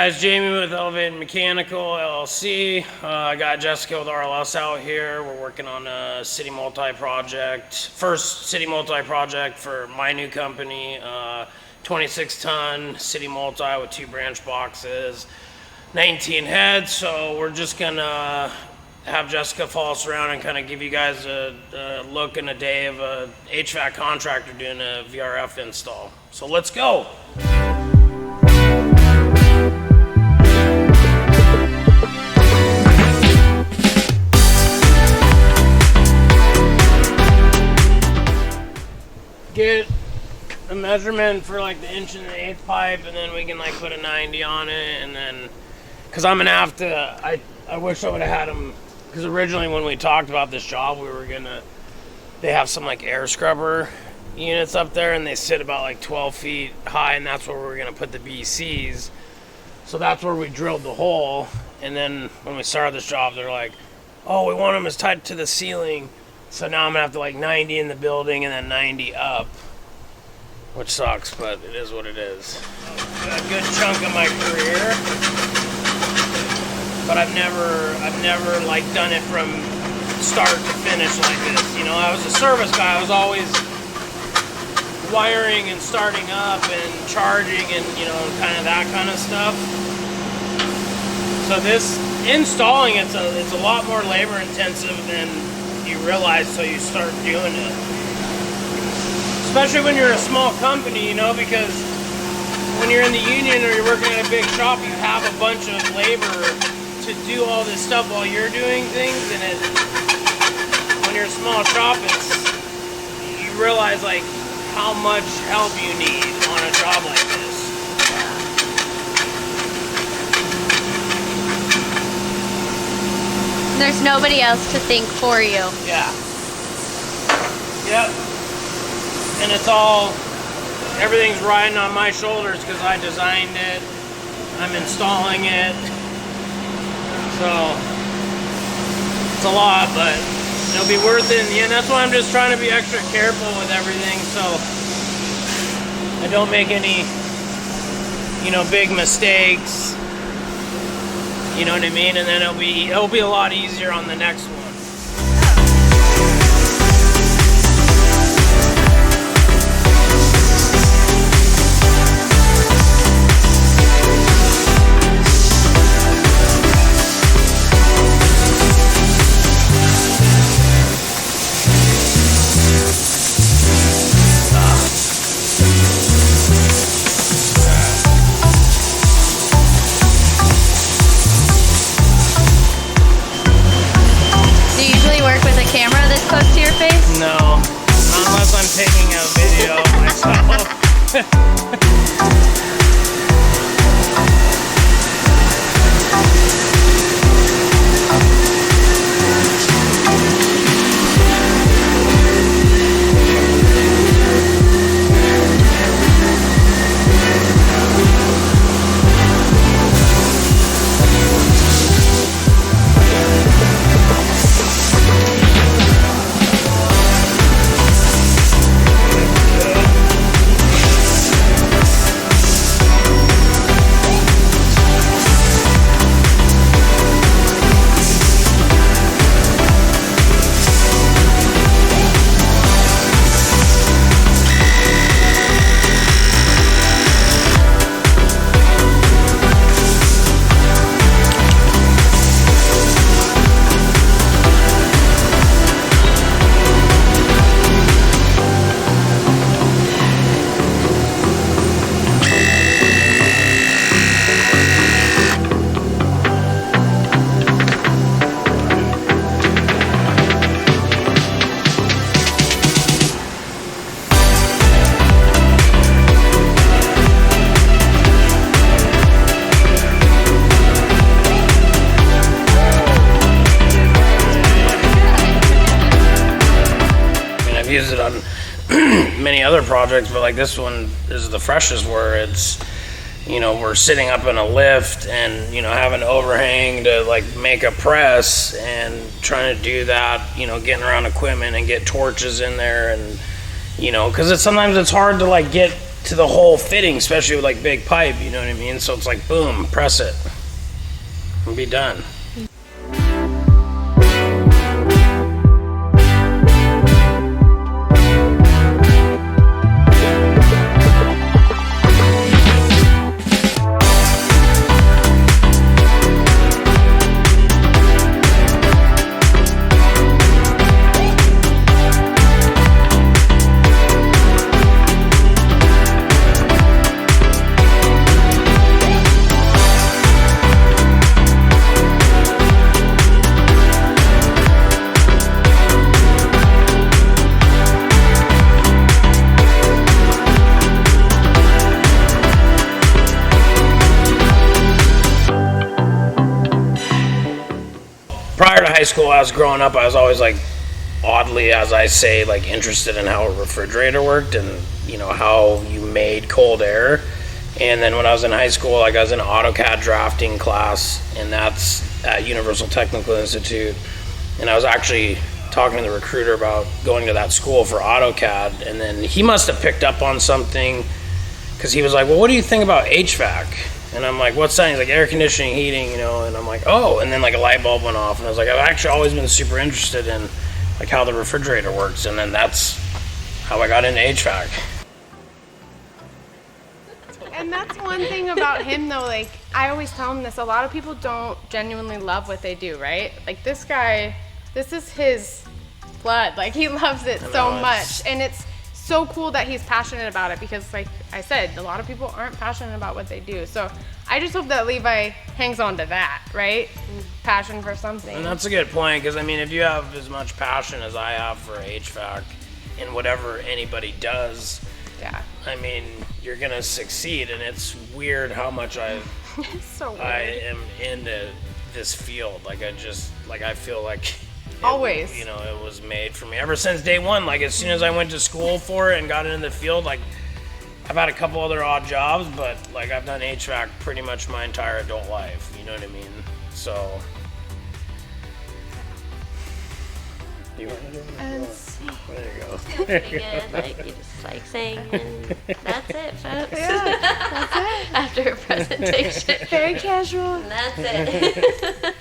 guys, Jamie with Elevated Mechanical LLC. I got Jessica with RLS out here. We're working on a city multi-project. First city multi-project for my new company. 26-ton city multi with 2 branch boxes, 19 heads. So we're just gonna have Jessica follow us around and kind of give you guys a look and a day of a HVAC contractor doing a VRF install. So let's go. Get a measurement for like the 1 and 1/8 pipe, and then we can like put a 90 on it, and then because I'm gonna have to, I wish I would have had them, because originally when we talked about this job, they have some like air scrubber units up there, and they sit about like 12 feet high, and that's where we're gonna put the BCs. So that's where we drilled the hole, and then when we started this job, they're like, oh, we want them as tight to the ceiling. So now I'm gonna have to like 90 in the building and then 90 up, which sucks, but it is what it is. A good chunk of my career, but I've never like done it from start to finish like this. You know, I was a service guy. I was always wiring and starting up and charging and, you know, kind of that kind of stuff. So this installing, it's a lot more labor intensive than you realize till you start doing it. Especially when you're a small company, you know, because when you're in the union or you're working at a big shop, you have a bunch of labor to do all this stuff while you're doing things, and when you're a small shop, you realize like how much help you need on a job like this. There's nobody else to think for you. Yeah. Yep. And everything's riding on my shoulders because I designed it. I'm installing it. So, it's a lot, but it'll be worth it in the end. That's why I'm just trying to be extra careful with everything so I don't make any, you know, big mistakes. You know what I mean? And then it'll be a lot easier on the next one. Close to your face? No, not unless I'm taking a video of myself. Used it on many other projects, but like this one is the freshest, where it's, you know, we're sitting up in a lift and, you know, having to overhang to like make a press and trying to do that, you know, getting around equipment and get torches in there, and, you know, because sometimes it's hard to like get to the whole fitting, especially with like big pipe, you know what I mean? So it's like, boom, press it and be done. Prior to high school, I was growing up, I was always like, oddly, as I say, like interested in how a refrigerator worked and, you know, how you made cold air. And then when I was in high school, like I was in an AutoCAD drafting class, and that's at Universal Technical Institute. And I was actually talking to the recruiter about going to that school for AutoCAD, and then he must have picked up on something, because he was like, well, what do you think about HVAC? And I'm like, what's that? He's like, air conditioning, heating, you know. And I'm like, oh. And then like a light bulb went off, and I was like, I've actually always been super interested in like how the refrigerator works. And then that's how I got into HVAC. And that's one thing about him though, like I always tell him this, a lot of people don't genuinely love what they do, right? Like this guy, this is his blood. Like he loves it so much. And it's so cool that he's passionate about it, because like I said, a lot of people aren't passionate about what they do. So I just hope that Levi hangs on to that, right? Passion for something. And that's a good point, because I mean, if you have as much passion as I have for HVAC in whatever anybody does, yeah, I mean, you're gonna succeed. And it's weird how much it's so weird. I am into this field. Like I feel like always, you know, it was made for me ever since day one. Like as soon as I went to school for it and got into the field, like I've had a couple other odd jobs, but like I've done HVAC pretty much my entire adult life, you know what I mean? So you want to do it? There you go. Pretty good. Like you just like saying, and that's it, folks. Yeah, that's it. After a presentation. Very casual. And that's it.